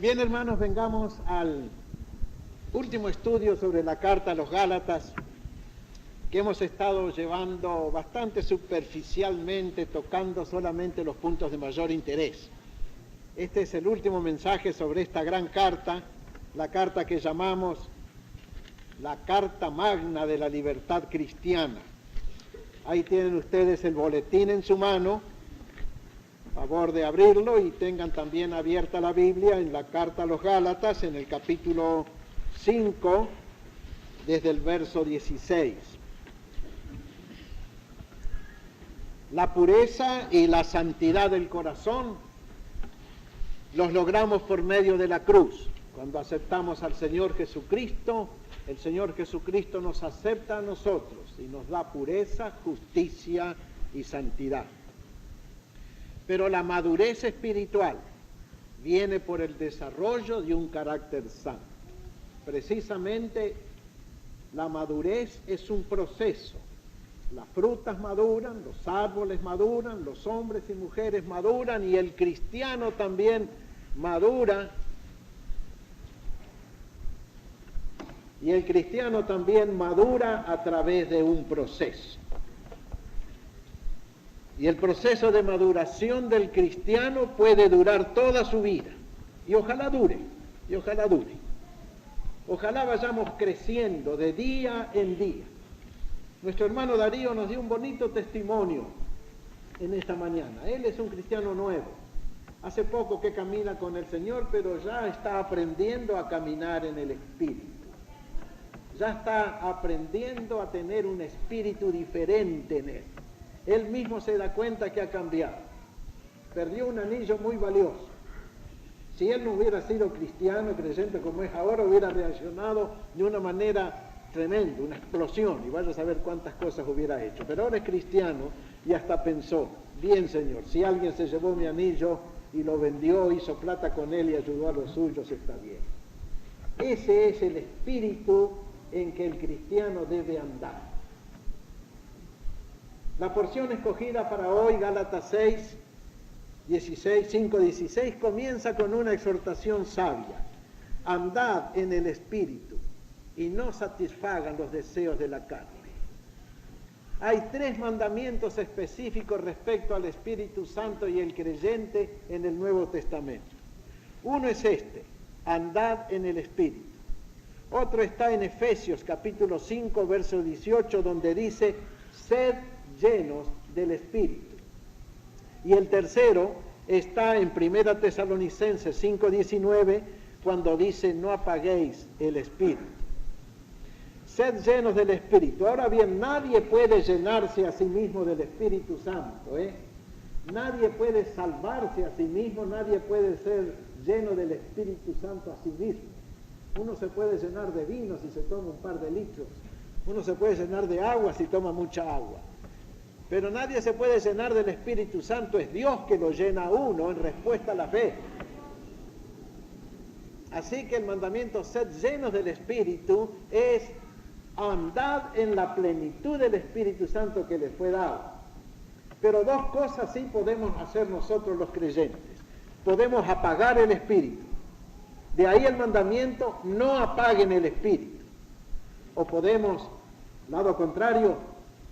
Bien, hermanos, vengamos al último estudio sobre la carta a los Gálatas, que hemos estado llevando bastante superficialmente, tocando solamente los puntos de mayor interés. Este es el último mensaje sobre esta gran carta, la carta que llamamos la Carta Magna de la Libertad Cristiana. Ahí tienen ustedes el boletín en su mano, favor de abrirlo, y tengan también abierta la Biblia en la carta a los Gálatas, en el capítulo 5, desde el verso 16. La pureza y la santidad del corazón los logramos por medio de la cruz. Cuando aceptamos al Señor Jesucristo, el Señor Jesucristo nos acepta a nosotros y nos da pureza, justicia y santidad. Pero la madurez espiritual viene por el desarrollo de un carácter santo. Precisamente la madurez es un proceso. Las frutas maduran, los árboles maduran, los hombres y mujeres maduran, y el cristiano también madura. Y el cristiano también madura a través de un proceso. Y el proceso de maduración del cristiano puede durar toda su vida. Y ojalá dure, y ojalá dure. Ojalá vayamos creciendo de día en día. Nuestro hermano Darío nos dio un bonito testimonio en esta mañana. Él es un cristiano nuevo. Hace poco que camina con el Señor, pero ya está aprendiendo a caminar en el Espíritu. Ya está aprendiendo a tener un espíritu diferente en él. Él mismo se da cuenta que ha cambiado. Perdió un anillo muy valioso. Si él no hubiera sido cristiano, creyente como es ahora, hubiera reaccionado de una manera tremenda, una explosión, y vaya a saber cuántas cosas hubiera hecho. Pero ahora es cristiano y hasta pensó, bien Señor, si alguien se llevó mi anillo y lo vendió, hizo plata con él y ayudó a los suyos, está bien. Ese es el espíritu en que el cristiano debe andar. La porción escogida para hoy, Gálatas 6, 16, 5, 16, comienza con una exhortación sabia. Andad en el Espíritu y no satisfagan los deseos de la carne. Hay 3 mandamientos específicos respecto al Espíritu Santo y el creyente en el Nuevo Testamento. Uno es este, andad en el Espíritu. Otro está en Efesios capítulo 5, verso 18, donde dice, sed llenos del Espíritu. Y el tercero está en 1 Tesalonicenses 5, 19, cuando dice, no apaguéis el Espíritu. Sed llenos del Espíritu. Ahora bien, nadie puede llenarse a sí mismo del Espíritu Santo, Nadie puede salvarse a sí mismo, nadie puede ser lleno del Espíritu Santo a sí mismo. Uno se puede llenar de vino si se toma un par de litros. Uno se puede llenar de agua si toma mucha agua. Pero nadie se puede llenar del Espíritu Santo. Es Dios que lo llena a uno en respuesta a la fe. Así que el mandamiento, sed llenos del Espíritu, es andad en la plenitud del Espíritu Santo que les fue dado. Pero 2 cosas sí podemos hacer nosotros los creyentes. Podemos apagar el Espíritu. De ahí el mandamiento, no apaguen el Espíritu. O podemos, lado contrario,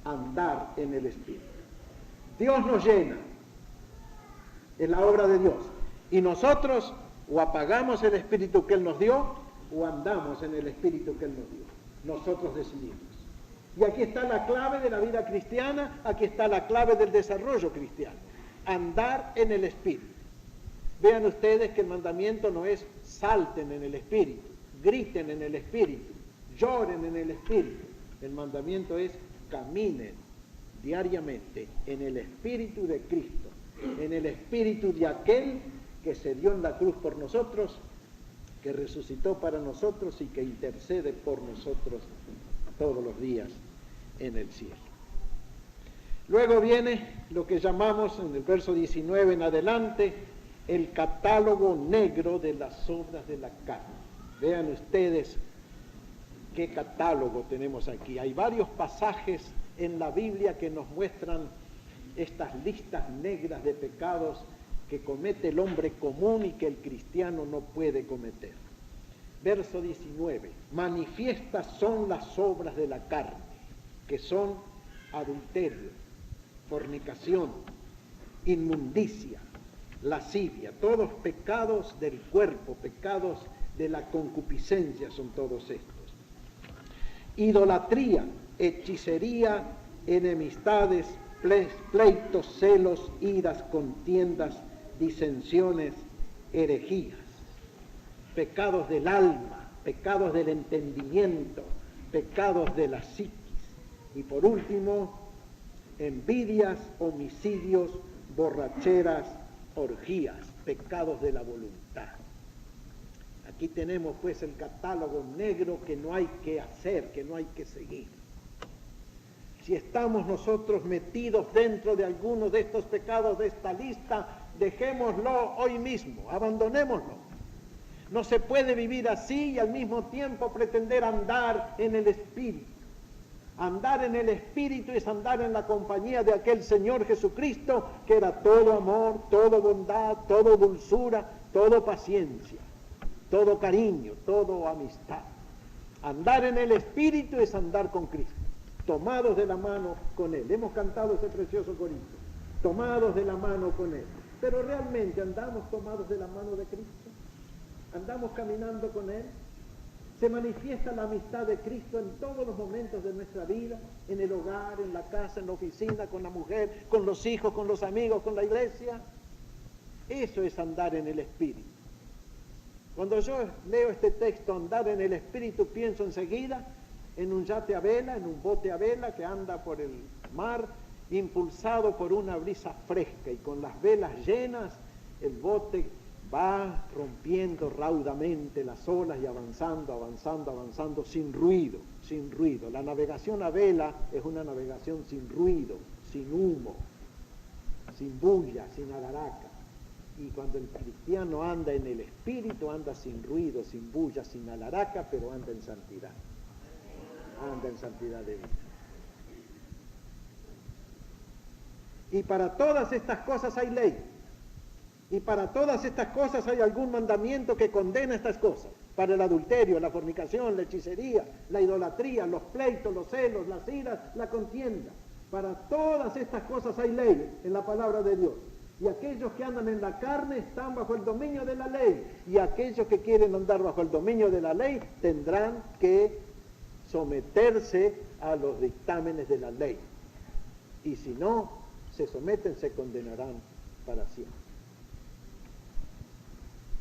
andar en el Espíritu. Dios nos llena, es la obra de Dios. Y nosotros o apagamos el Espíritu que Él nos dio, o andamos en el Espíritu que Él nos dio. Nosotros decidimos. Y aquí está la clave de la vida cristiana, aquí está la clave del desarrollo cristiano. Andar en el Espíritu. Vean ustedes que el mandamiento no es salten en el Espíritu, griten en el Espíritu, lloren en el Espíritu. El mandamiento es caminen diariamente en el Espíritu de Cristo, en el Espíritu de aquel que se dio en la cruz por nosotros, que resucitó para nosotros y que intercede por nosotros todos los días en el cielo. Luego viene lo que llamamos en el verso 19 en adelante, el catálogo negro de las obras de la carne. Vean ustedes qué catálogo tenemos aquí. Hay varios pasajes en la Biblia que nos muestran estas listas negras de pecados que comete el hombre común y que el cristiano no puede cometer. Verso 19, manifiestas son las obras de la carne, que son adulterio, fornicación, inmundicia, lascivia, todos pecados del cuerpo, pecados de la concupiscencia son todos estos. Idolatría, hechicería, enemistades, pleitos, celos, iras, contiendas, disensiones, herejías, pecados del alma, pecados del entendimiento, pecados de la psiquis. Y por último, envidias, homicidios, borracheras, orgías, pecados de la voluntad. Aquí tenemos pues el catálogo negro que no hay que hacer, que no hay que seguir. Si estamos nosotros metidos dentro de alguno de estos pecados de esta lista, dejémoslo hoy mismo, abandonémoslo. No se puede vivir así y al mismo tiempo pretender andar en el Espíritu. Andar en el Espíritu es andar en la compañía de aquel Señor Jesucristo, que era todo amor, todo bondad, todo dulzura, todo paciencia, todo cariño, todo amistad. Andar en el Espíritu es andar con Cristo, tomados de la mano con Él. Hemos cantado ese precioso corito, tomados de la mano con Él. Pero realmente andamos tomados de la mano de Cristo, andamos caminando con Él. Se manifiesta la amistad de Cristo en todos los momentos de nuestra vida, en el hogar, en la casa, en la oficina, con la mujer, con los hijos, con los amigos, con la iglesia. Eso es andar en el Espíritu. Cuando yo leo este texto, andar en el Espíritu, pienso enseguida en un yate a vela, en un bote a vela que anda por el mar, impulsado por una brisa fresca, y con las velas llenas, el bote va rompiendo raudamente las olas y avanzando, avanzando, avanzando, sin ruido, sin ruido. La navegación a vela es una navegación sin ruido, sin humo, sin bulla, sin alaraca. Y cuando el cristiano anda en el Espíritu, anda sin ruido, sin bulla, sin alaraca, pero anda en santidad. Anda en santidad de vida. Y para todas estas cosas hay ley. Y para todas estas cosas hay algún mandamiento que condena estas cosas. Para el adulterio, la fornicación, la hechicería, la idolatría, los pleitos, los celos, las iras, la contienda. Para todas estas cosas hay ley en la palabra de Dios. Y aquellos que andan en la carne están bajo el dominio de la ley. Y aquellos que quieren andar bajo el dominio de la ley tendrán que someterse a los dictámenes de la ley. Y si no se someten, se condenarán para siempre.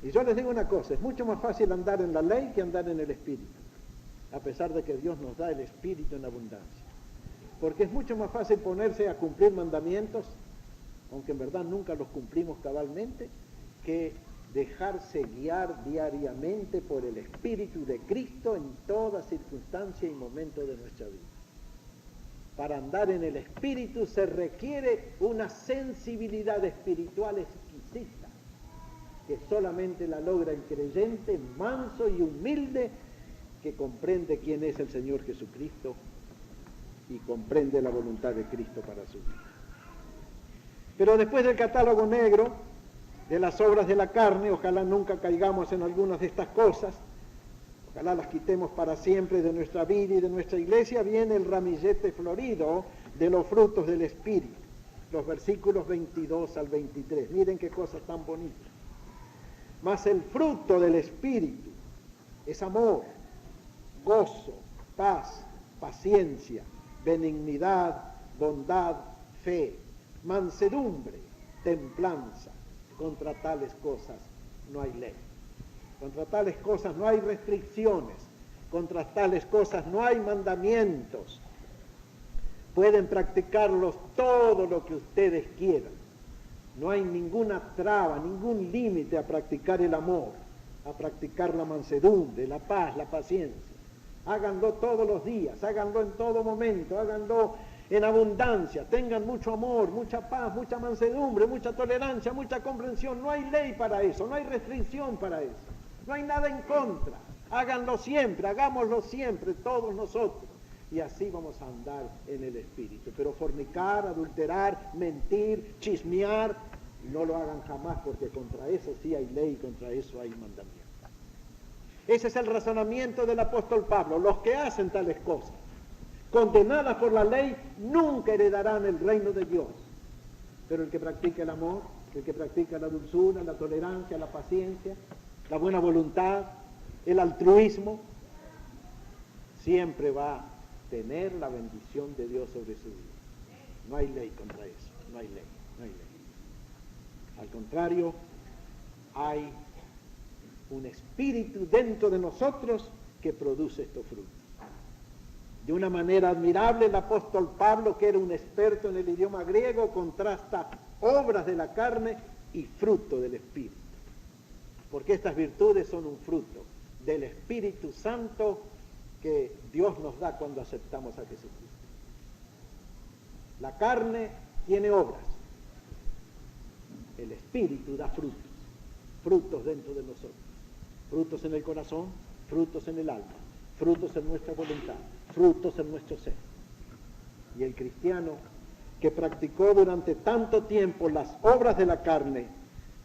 Y yo les digo una cosa, es mucho más fácil andar en la ley que andar en el Espíritu, a pesar de que Dios nos da el Espíritu en abundancia. Porque es mucho más fácil ponerse a cumplir mandamientos, aunque en verdad nunca los cumplimos cabalmente, que dejarse guiar diariamente por el Espíritu de Cristo en toda circunstancia y momento de nuestra vida. Para andar en el Espíritu se requiere una sensibilidad espiritual exquisita, que solamente la logra el creyente manso y humilde, que comprende quién es el Señor Jesucristo y comprende la voluntad de Cristo para su vida. Pero después del catálogo negro de las obras de la carne, ojalá nunca caigamos en algunas de estas cosas, ojalá las quitemos para siempre de nuestra vida y de nuestra iglesia, viene el ramillete florido de los frutos del Espíritu, los versículos 22 al 23. Miren qué cosas tan bonitas. Mas el fruto del Espíritu es amor, gozo, paz, paciencia, benignidad, bondad, fe, mansedumbre, templanza. Contra tales cosas no hay ley. Contra tales cosas no hay restricciones. Contra tales cosas no hay mandamientos. Pueden practicarlos todo lo que ustedes quieran. No hay ninguna traba, ningún límite a practicar el amor, a practicar la mansedumbre, la paz, la paciencia. Háganlo todos los días, háganlo en todo momento, háganlo en abundancia, tengan mucho amor, mucha paz, mucha mansedumbre, mucha tolerancia, mucha comprensión. No hay ley para eso, no hay restricción para eso, no hay nada en contra. Háganlo siempre, hagámoslo siempre, todos nosotros. Y así vamos a andar en el Espíritu. Pero fornicar, adulterar, mentir, chismear, Y no lo hagan jamás, porque contra eso sí hay ley, contra eso hay mandamiento. Ese es el razonamiento del apóstol Pablo. Los que hacen tales cosas, condenadas por la ley, nunca heredarán el reino de Dios. Pero el que practica el amor, el que practica la dulzura, la tolerancia, la paciencia, la buena voluntad, el altruismo, siempre va a tener la bendición de Dios sobre su vida. No hay ley contra eso, no hay ley, no hay ley. Al contrario, hay un espíritu dentro de nosotros que produce estos frutos. De una manera admirable, el apóstol Pablo, que era un experto en el idioma griego, contrasta obras de la carne y fruto del Espíritu. Porque estas virtudes son un fruto del Espíritu Santo que Dios nos da cuando aceptamos a Jesucristo. La carne tiene obras. El Espíritu da frutos. Frutos dentro de nosotros. Frutos en el corazón, frutos en el alma, frutos en nuestra voluntad, frutos en nuestro ser. Y el cristiano que practicó durante tanto tiempo las obras de la carne,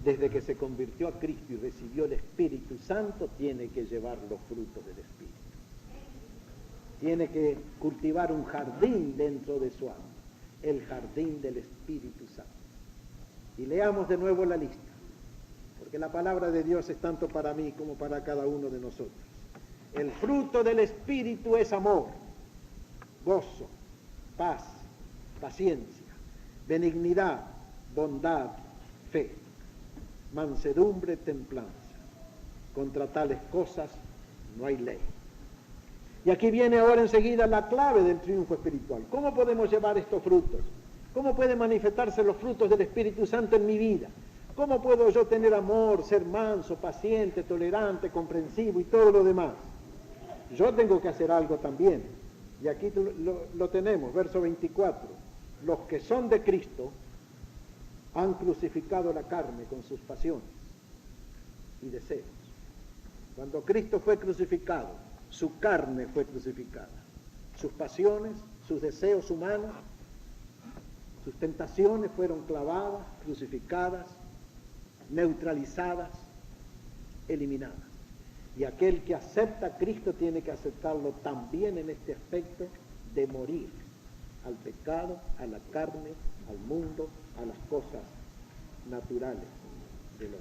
desde que se convirtió a Cristo y recibió el Espíritu Santo, tiene que llevar los frutos del Espíritu. Tiene que cultivar un jardín dentro de su alma, el jardín del Espíritu Santo. Y leamos de nuevo la lista, porque la palabra de Dios es tanto para mí como para cada uno de nosotros. El fruto del Espíritu es amor, gozo, paz, paciencia, benignidad, bondad, fe, mansedumbre, templanza. Contra tales cosas no hay ley. Y aquí viene ahora enseguida la clave del triunfo espiritual. ¿Cómo podemos llevar estos frutos? ¿Cómo pueden manifestarse los frutos del Espíritu Santo en mi vida? ¿Cómo puedo yo tener amor, ser manso, paciente, tolerante, comprensivo y todo lo demás? Yo tengo que hacer algo también. Y aquí lo tenemos, verso 24. Los que son de Cristo han crucificado la carne con sus pasiones y deseos. Cuando Cristo fue crucificado, su carne fue crucificada. Sus pasiones, sus deseos humanos, sus tentaciones fueron clavadas, crucificadas, neutralizadas, eliminadas. Y aquel que acepta a Cristo tiene que aceptarlo también en este aspecto de morir al pecado, a la carne, al mundo, a las cosas naturales del hombre.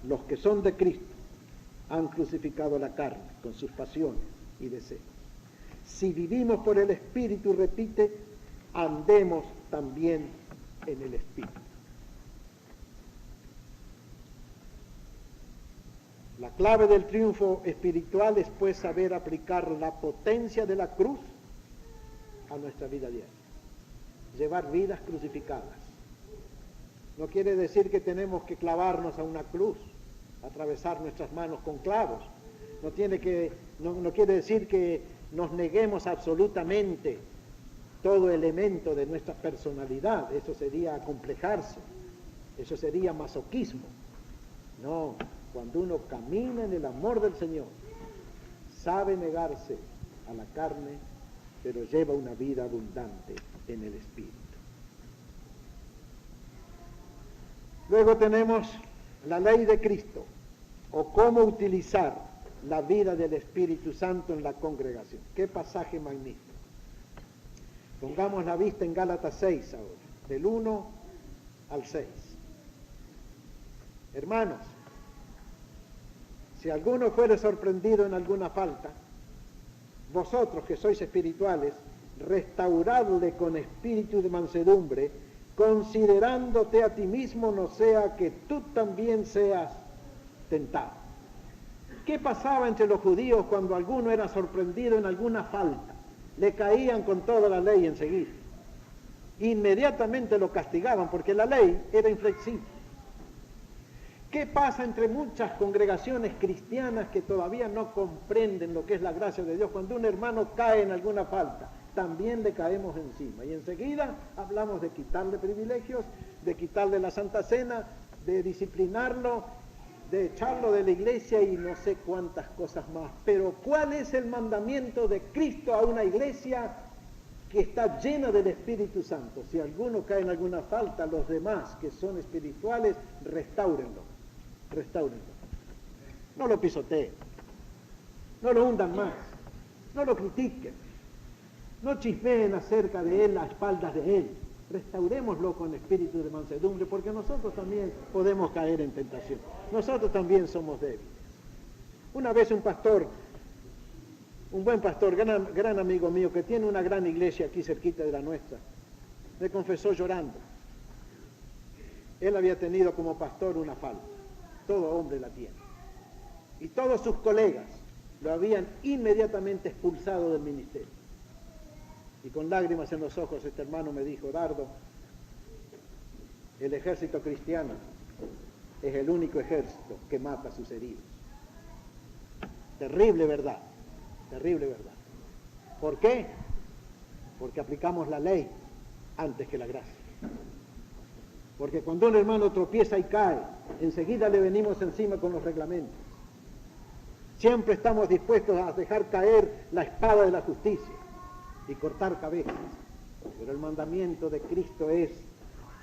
Los que son de Cristo han crucificado la carne con sus pasiones y deseos. Si vivimos por el Espíritu, repite, andemos también en el Espíritu. La clave del triunfo espiritual es pues saber aplicar la potencia de la cruz a nuestra vida diaria. Llevar vidas crucificadas. No quiere decir que tenemos que clavarnos a una cruz, atravesar nuestras manos con clavos. No quiere decir que nos neguemos absolutamente todo elemento de nuestra personalidad. Eso sería acomplejarse. Eso sería masoquismo. No. Cuando uno camina en el amor del Señor, sabe negarse a la carne, pero lleva una vida abundante en el Espíritu. Luego tenemos la ley de Cristo, o cómo utilizar la vida del Espíritu Santo en la congregación. Qué pasaje magnífico. Pongamos la vista en Gálatas 6 ahora, del 1 al 6. Hermanos, si alguno fuere sorprendido en alguna falta, vosotros que sois espirituales, restauradle con espíritu de mansedumbre, considerándote a ti mismo, no sea que tú también seas tentado. ¿Qué pasaba entre los judíos cuando alguno era sorprendido en alguna falta? Le caían con toda la ley enseguida. Inmediatamente lo castigaban porque la ley era inflexible. ¿Qué pasa entre muchas congregaciones cristianas que todavía no comprenden lo que es la gracia de Dios? Cuando un hermano cae en alguna falta, también le caemos encima. Y enseguida hablamos de quitarle privilegios, de quitarle la Santa Cena, de disciplinarlo, de echarlo de la iglesia y no sé cuántas cosas más. Pero ¿cuál es el mandamiento de Cristo a una iglesia que está llena del Espíritu Santo. Si alguno cae en alguna falta, los demás que son espirituales, restáurenlo. No lo pisoteen, no lo hundan más, no lo critiquen, no chismeen acerca de él a espaldas de él. Restaurémoslo con espíritu de mansedumbre, porque nosotros también podemos caer en tentación. Nosotros también somos débiles. Una vez un pastor, un buen pastor, gran amigo mío, que tiene una gran iglesia aquí cerquita de la nuestra, me confesó llorando. Él había tenido como pastor una falta. Todo hombre la tiene. Y todos sus colegas lo habían inmediatamente expulsado del ministerio. Y con lágrimas en los ojos este hermano me dijo: Dardo, el ejército cristiano es el único ejército que mata a sus heridos. Terrible verdad, terrible verdad. ¿Por qué? Porque aplicamos la ley antes que la gracia. Porque cuando un hermano tropieza y cae, enseguida le venimos encima con los reglamentos. Siempre estamos dispuestos a dejar caer la espada de la justicia y cortar cabezas. Pero el mandamiento de Cristo es: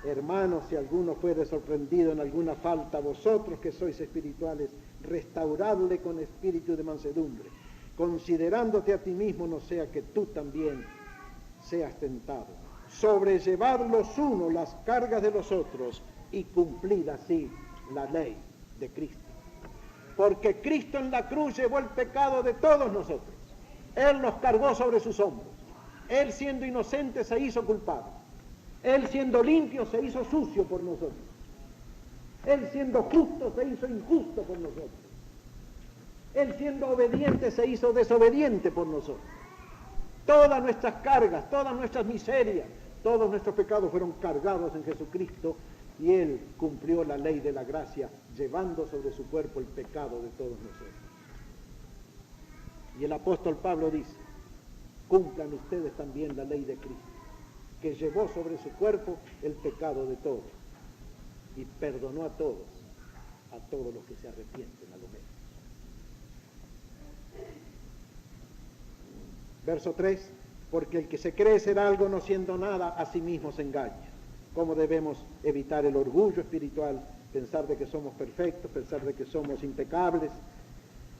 hermanos, si alguno fuere sorprendido en alguna falta, vosotros que sois espirituales, restauradle con espíritu de mansedumbre, considerándote a ti mismo, no sea que tú también seas tentado. Sobrellevad los unos las cargas de los otros y cumplid así la ley de Cristo. Porque Cristo en la cruz llevó el pecado de todos nosotros. Él nos cargó sobre sus hombros. Él, siendo inocente, se hizo culpable. Él, siendo limpio, se hizo sucio por nosotros. Él, siendo justo, se hizo injusto por nosotros. Él, siendo obediente, se hizo desobediente por nosotros. Todas nuestras cargas, todas nuestras miserias, todos nuestros pecados fueron cargados en Jesucristo, y Él cumplió la ley de la gracia, llevando sobre su cuerpo el pecado de todos nosotros. Y el apóstol Pablo dice: cumplan ustedes también la ley de Cristo, que llevó sobre su cuerpo el pecado de todos y perdonó a todos los que se arrepienten a lo menos. Verso 3: porque el que se cree ser algo no siendo nada, a sí mismo se engaña. ¿Cómo debemos evitar el orgullo espiritual? Pensar de que somos perfectos, pensar de que somos impecables.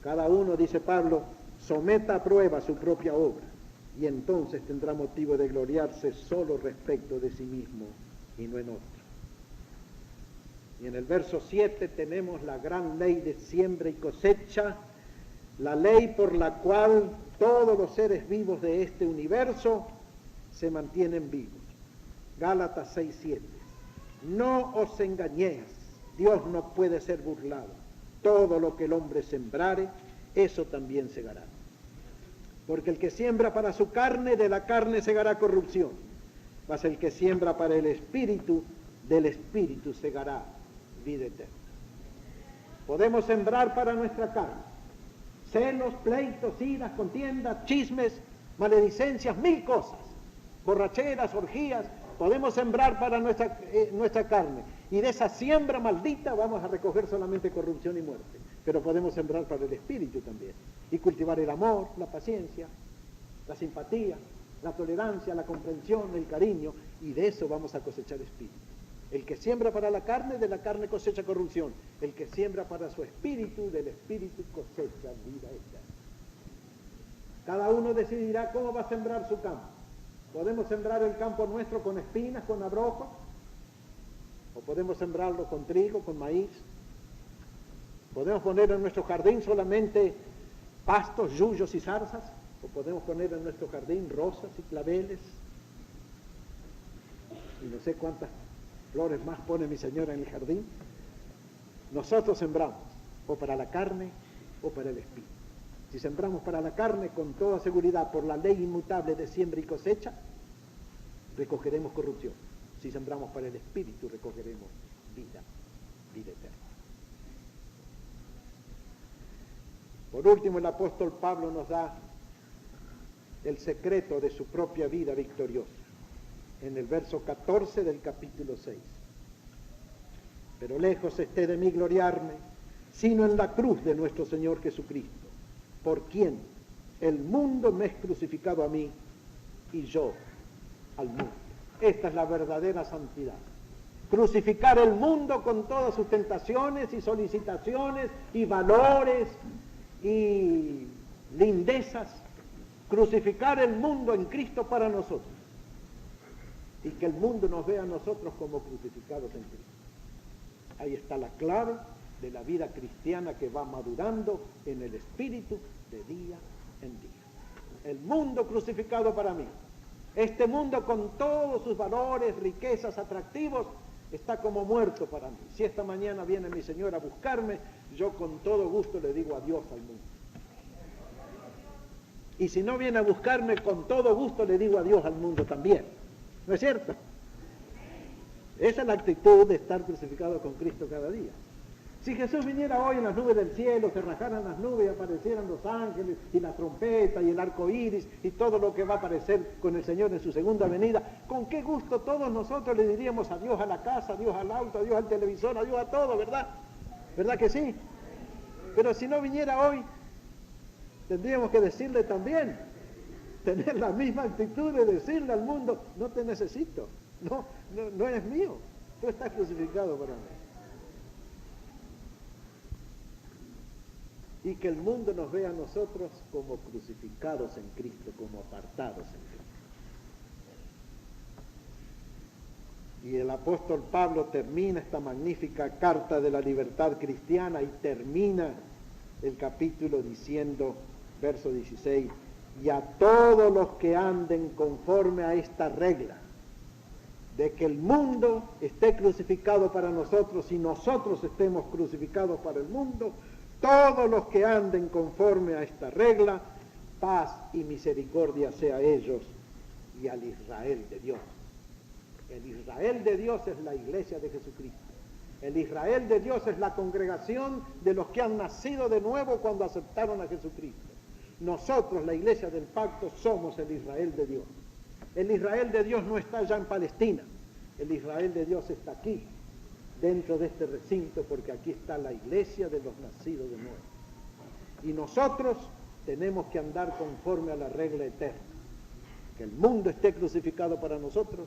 Cada uno, dice Pablo, someta a prueba su propia obra, y entonces tendrá motivo de gloriarse solo respecto de sí mismo y no en otro. Y en el verso 7 tenemos la gran ley de siembra y cosecha, la ley por la cual todos los seres vivos de este universo se mantienen vivos. Gálatas 6:7. No os engañéis, Dios no puede ser burlado. Todo lo que el hombre sembrare, eso también segará. Porque el que siembra para su carne, de la carne segará corrupción. Mas el que siembra para el Espíritu, del Espíritu segará vida eterna. Podemos sembrar para nuestra carne celos, pleitos, iras, contiendas, chismes, maledicencias, mil cosas, borracheras, orgías. Podemos sembrar para nuestra carne, y de esa siembra maldita vamos a recoger solamente corrupción y muerte. Pero podemos sembrar para el Espíritu también, y cultivar el amor, la paciencia, la simpatía, la tolerancia, la comprensión, el cariño, y de eso vamos a cosechar Espíritu. El que siembra para la carne, de la carne cosecha corrupción. El que siembra para su Espíritu, del Espíritu cosecha vida eterna. Cada uno decidirá cómo va a sembrar su campo. Podemos sembrar el campo nuestro con espinas, con abrojos, o podemos sembrarlo con trigo, con maíz. Podemos poner en nuestro jardín solamente pastos, yuyos y zarzas, o podemos poner en nuestro jardín rosas y claveles, y no sé cuántas flores más pone mi señora en el jardín. Nosotros sembramos o para la carne o para el espíritu. Si sembramos para la carne, con toda seguridad, por la ley inmutable de siembra y cosecha, recogeremos corrupción. Si sembramos para el espíritu, recogeremos vida eterna. Por último, el apóstol Pablo nos da el secreto de su propia vida victoriosa en el verso 14 del capítulo 6. Pero lejos esté de mí gloriarme, sino en la cruz de nuestro Señor Jesucristo, por quien el mundo me es crucificado a mí y yo al mundo. Esta es la verdadera santidad. Crucificar el mundo con todas sus tentaciones y solicitaciones y valores y lindezas. Crucificar el mundo en Cristo para nosotros. Y que el mundo nos vea a nosotros como crucificados en Cristo. Ahí está la clave de la vida cristiana que va madurando en el Espíritu de día en día. El mundo crucificado para mí. Este mundo con todos sus valores, riquezas, atractivos, está como muerto para mí. Si esta mañana viene mi Señor a buscarme, yo con todo gusto le digo adiós al mundo. Y si no viene a buscarme, con todo gusto le digo adiós al mundo también. ¿No es cierto? Esa es la actitud de estar crucificado con Cristo cada día. Si Jesús viniera hoy en las nubes del cielo, se rajaran las nubes y aparecieran los ángeles y la trompeta y el arco iris y todo lo que va a aparecer con el Señor en su segunda venida, con qué gusto todos nosotros le diríamos adiós a la casa, adiós al auto, adiós al televisor, adiós a todo, ¿verdad? ¿Verdad que sí? Pero si no viniera hoy, tendríamos que decirle también, tener la misma actitud de decirle al mundo, no te necesito, no eres mío, tú estás crucificado para mí. Y que el mundo nos vea a nosotros como crucificados en Cristo, como apartados en Cristo. Y el apóstol Pablo termina esta magnífica carta de la libertad cristiana y termina el capítulo diciendo, verso 16, y a todos los que anden conforme a esta regla, de que el mundo esté crucificado para nosotros y nosotros estemos crucificados para el mundo, todos los que anden conforme a esta regla, paz y misericordia sea a ellos y al Israel de Dios. El Israel de Dios es la iglesia de Jesucristo. El Israel de Dios es la congregación de los que han nacido de nuevo cuando aceptaron a Jesucristo. Nosotros, la iglesia del pacto, somos el Israel de Dios. El Israel de Dios no está ya en Palestina. El Israel de Dios está aquí, dentro de este recinto, porque aquí está la iglesia de los nacidos de nuevo. Y nosotros tenemos que andar conforme a la regla eterna. Que el mundo esté crucificado para nosotros,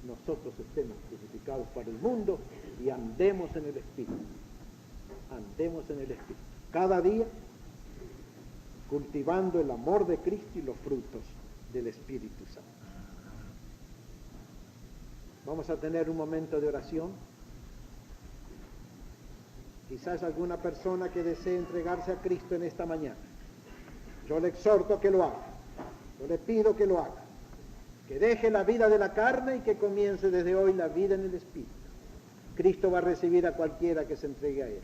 nosotros estemos crucificados para el mundo y andemos en el Espíritu. Andemos en el Espíritu. Cada día cultivando el amor de Cristo y los frutos del Espíritu Santo. Vamos a tener un momento de oración. Quizás alguna persona que desee entregarse a Cristo en esta mañana. Yo le exhorto a que lo haga. Yo le pido que lo haga. Que deje la vida de la carne y que comience desde hoy la vida en el Espíritu. Cristo va a recibir a cualquiera que se entregue a Él.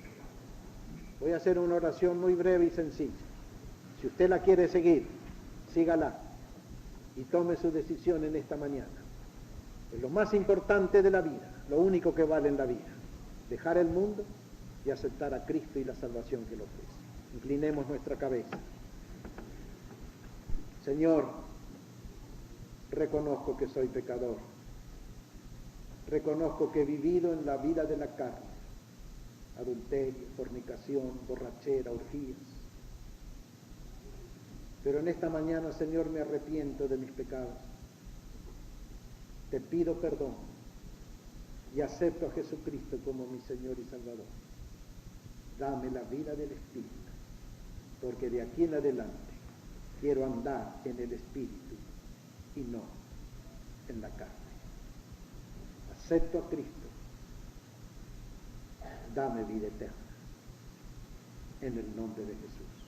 Voy a hacer una oración muy breve y sencilla. Si usted la quiere seguir, sígala y tome su decisión en esta mañana. Es lo más importante de la vida, lo único que vale en la vida. Dejar el mundo y aceptar a Cristo y la salvación que lo ofrece. Inclinemos nuestra cabeza. Señor, reconozco que soy pecador. Reconozco que he vivido en la vida de la carne. Adulterio, fornicación, borrachera, orgías. Pero en esta mañana, Señor, me arrepiento de mis pecados. Te pido perdón y acepto a Jesucristo como mi Señor y Salvador. Dame la vida del Espíritu, porque de aquí en adelante quiero andar en el Espíritu y no en la carne. Acepto a Cristo. Dame vida eterna. En el nombre de Jesús.